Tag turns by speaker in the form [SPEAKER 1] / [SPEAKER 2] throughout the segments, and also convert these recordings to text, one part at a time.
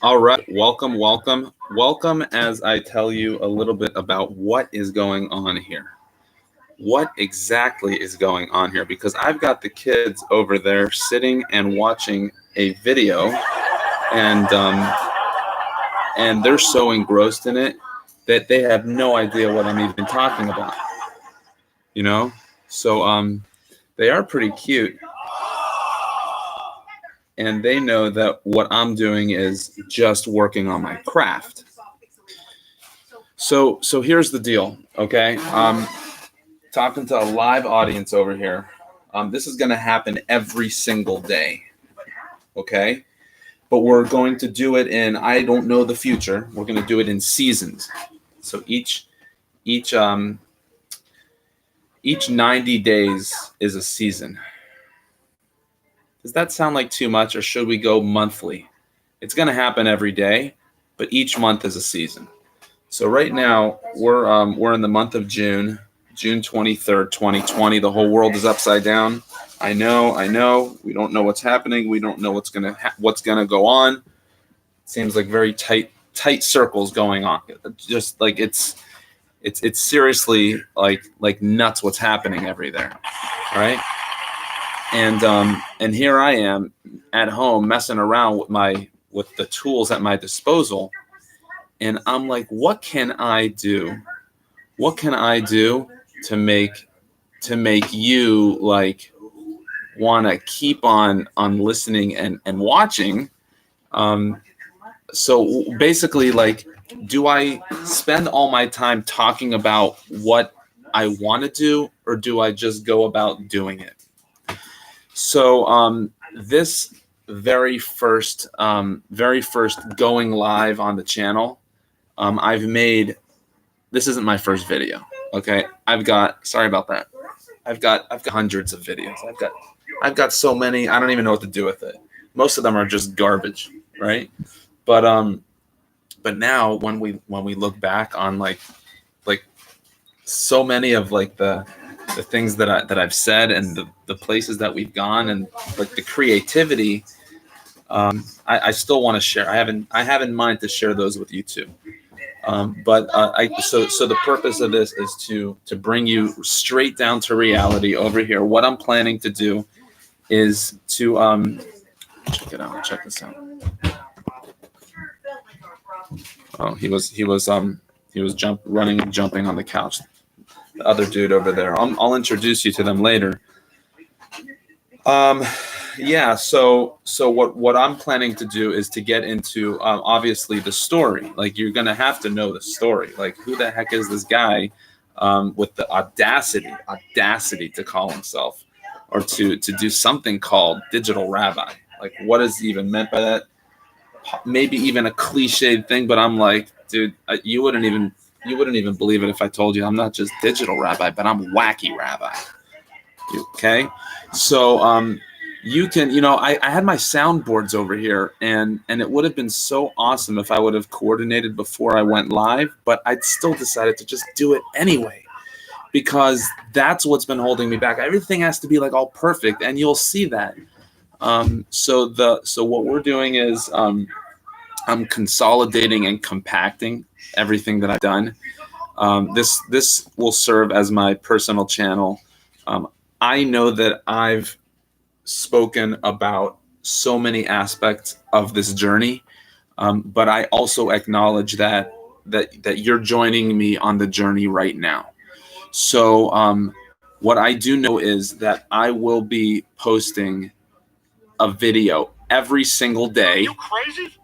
[SPEAKER 1] All right, welcome as I tell you a little bit about what is going on here. What exactly is going on here? Because I've got the kids over there sitting and watching a video, and and they're so engrossed in it that they have no idea what I'm even talking about. You know, so they are pretty cute, and they know that what I'm doing is just working on my craft. So here's the deal, okay? Talking to a live audience over here. This is going to happen every single day, okay? But we're going to do it in, I don't know the future. We're going to do it in seasons. So each 90 days is a season. Does that sound like too much, or should we go monthly? It's going to happen every day, but each month is a season. So right now we're in the month of June 23rd, 2020. The whole world is upside down. I know. We don't know what's happening. We don't know what's gonna go on. It seems like very tight circles going on. Just like it's seriously like nuts what's happening every there, right? And here I am at home messing around with the tools at my disposal, and I'm like, what can I do? What can I do to make you like want to keep on listening and watching? So basically, like, do I spend all my time talking about what I want to do, or do I just go about doing it? So this very first going live on the channel, I've made. This isn't my first video. Okay, sorry about that. I've got hundreds of videos. I've got so many. I don't even know what to do with it. Most of them are just garbage, right? But now when we look back on like so many of like the things that I've said, and the places that we've gone, and like the creativity, I still want to share. I have in mind to share those with you too. So the purpose of this is to bring you straight down to reality over here. What I'm planning to do is to check it out. Check this out. Oh, he was jumping on the couch. The other dude over there. I'll introduce you to them later. Yeah, so what I'm planning to do is to get into obviously the story. Like, you're gonna have to know the story. Like, who the heck is this guy with the audacity to call himself, or to do something called digital rabbi? Like, what is even meant by that? Maybe even a cliched thing, but I'm like, dude, you wouldn't even believe it if I told you I'm not just digital rabbi, but I'm wacky rabbi. Okay, so you can, I had my soundboards over here, and it would have been so awesome if I would have coordinated before I went live, but I still decided to just do it anyway, because that's what's been holding me back. Everything has to be like all perfect, and you'll see that. So what we're doing is I'm consolidating and compacting everything that I've done. This will serve as my personal channel. I know that I've spoken about so many aspects of this journey, but I also acknowledge that you're joining me on the journey right now. So what I do know is that I will be posting a video every single day.
[SPEAKER 2] You crazy?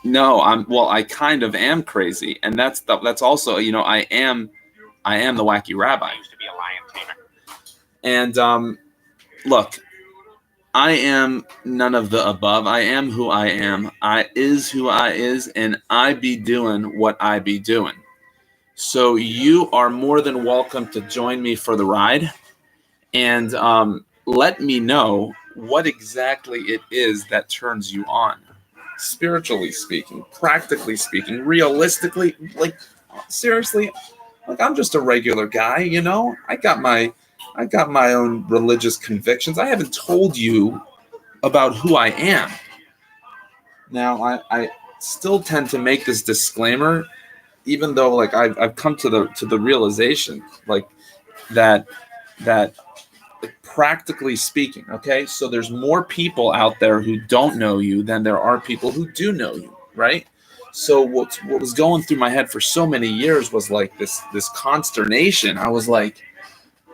[SPEAKER 1] No, I kind of am crazy, and that's also, I am the wacky rabbi.
[SPEAKER 2] I used to be a lion tamer.
[SPEAKER 1] And look, I am none of the above. I am who I am. I is who I is, and I be doing what I be doing. So you are more than welcome to join me for the ride, and let me know what exactly it is that turns you on. Spiritually speaking, practically speaking, realistically, like, seriously, like, I'm just a regular guy, I got my own religious convictions. I haven't told you about who I am. Now, I still tend to make this disclaimer, even though like I've come to the realization like that that practically speaking, okay, so there's more people out there who don't know you than there are people who do know you, right? So what was going through my head for so many years was like this consternation. I was like,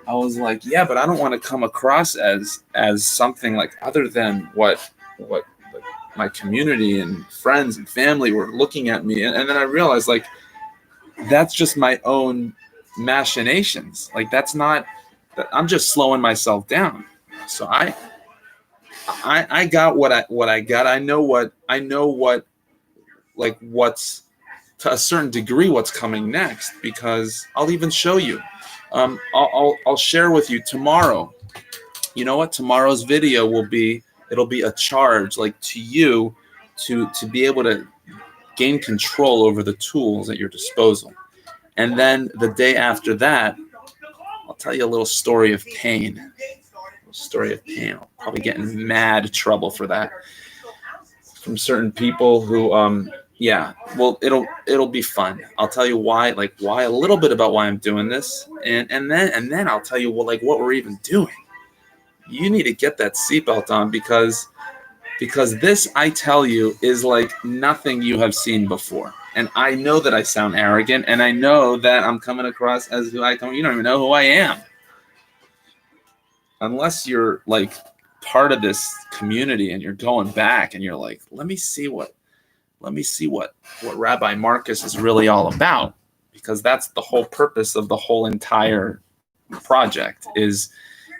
[SPEAKER 1] yeah, but I don't want to come across as something like other than what like, my community and friends and family were looking at me, and then I realized like that's just my own machinations. Like that's not that I'm just slowing myself down. So I got what I got. I know what like what's to a certain degree what's coming next, because I'll even show you. I'll share with you tomorrow. You know what? Tomorrow's video it'll be a charge like to you to be able to gain control over the tools at your disposal. And then the day after that, I'll tell you a little story of pain. I'll probably get in mad trouble for that from certain people who yeah, well, it'll be fun. I'll tell you why a little bit about why I'm doing this, and then I'll tell you what we're even doing. You need to get that seatbelt on because this, I tell you, is like nothing you have seen before. And I know that I sound arrogant, and I know that I'm coming across as who I don't. You don't even know who I am, unless you're like part of this community and you're going back and you're like, let me see what Rabbi Marcus is really all about, because that's the whole purpose of the whole entire project. Is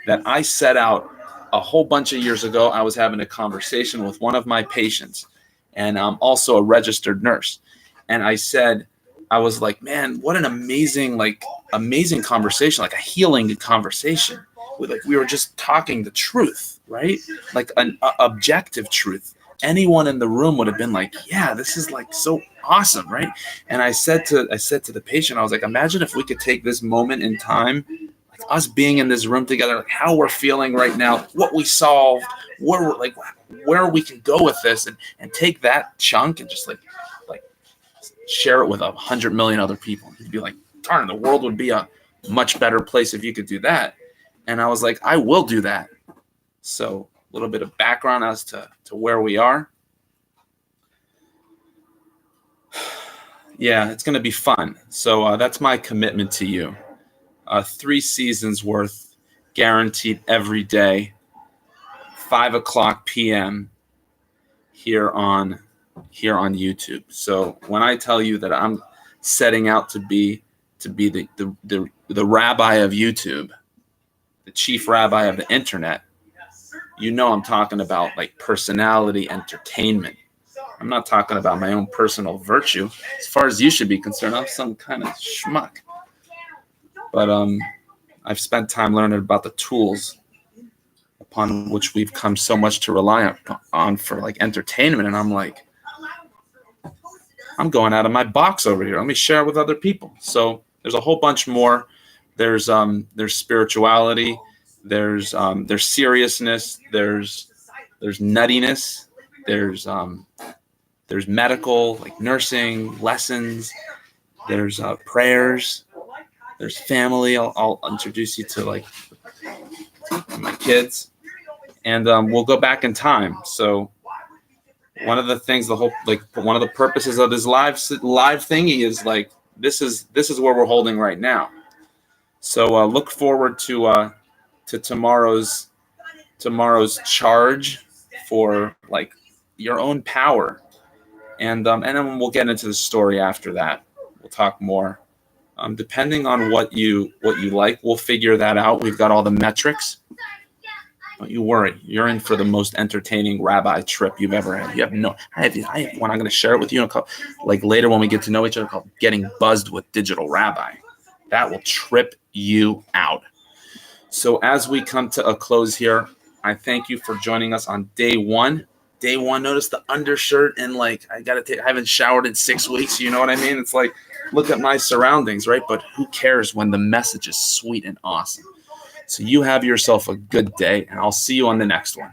[SPEAKER 1] that I set out a whole bunch of years ago. I was having a conversation with one of my patients, and I'm also a registered nurse. And I said, I was like, man, what an amazing conversation, like a healing conversation. We were just talking the truth, right? Like an objective truth. Anyone in the room would have been like, yeah, this is like so awesome, right? And I said to the patient, I was like, imagine if we could take this moment in time, like us being in this room together, like how we're feeling right now, what we solved, where we can go with this, and take that chunk and just like share it with 100 million other people. You'd be like, darn, the world would be a much better place if you could do that. And I was like, I will do that. So a little bit of background as to where we are. Yeah, it's going to be fun. So that's my commitment to you. 3 seasons worth, guaranteed every day, 5:00 p.m. here on YouTube. So when I tell you that I'm setting out to be the rabbi of YouTube, the chief rabbi of the internet, you know I'm talking about like personality entertainment. I'm not talking about my own personal virtue. As far as you should be concerned, I'm some kind of schmuck. But I've spent time learning about the tools upon which we've come so much to rely on for like entertainment, and I'm like, I'm going out of my box over here. Let me share it with other people. So there's a whole bunch more. There's spirituality. There's seriousness. There's nuttiness. There's medical, like nursing lessons. There's prayers. There's family. I'll introduce you to like my kids, and we'll go back in time. So one of the things, one of the purposes of this live thingy is like this is where we're holding right now. So look forward to tomorrow's charge for like your own power, and then we'll get into the story after that. We'll talk more. Depending on what you like, we'll figure that out. We've got all the metrics. Don't you worry. You're in for the most entertaining rabbi trip you've ever had. You have no. I have one. I'm going to share it with you. Like later when we get to know each other, called "Getting Buzzed with Digital Rabbi." That will trip you out. So as we come to a close here, I thank you for joining us on day one. Day one. Notice the undershirt and like I haven't showered in 6 weeks. You know what I mean? It's like, look at my surroundings, right? But who cares when the message is sweet and awesome? So you have yourself a good day, and I'll see you on the next one.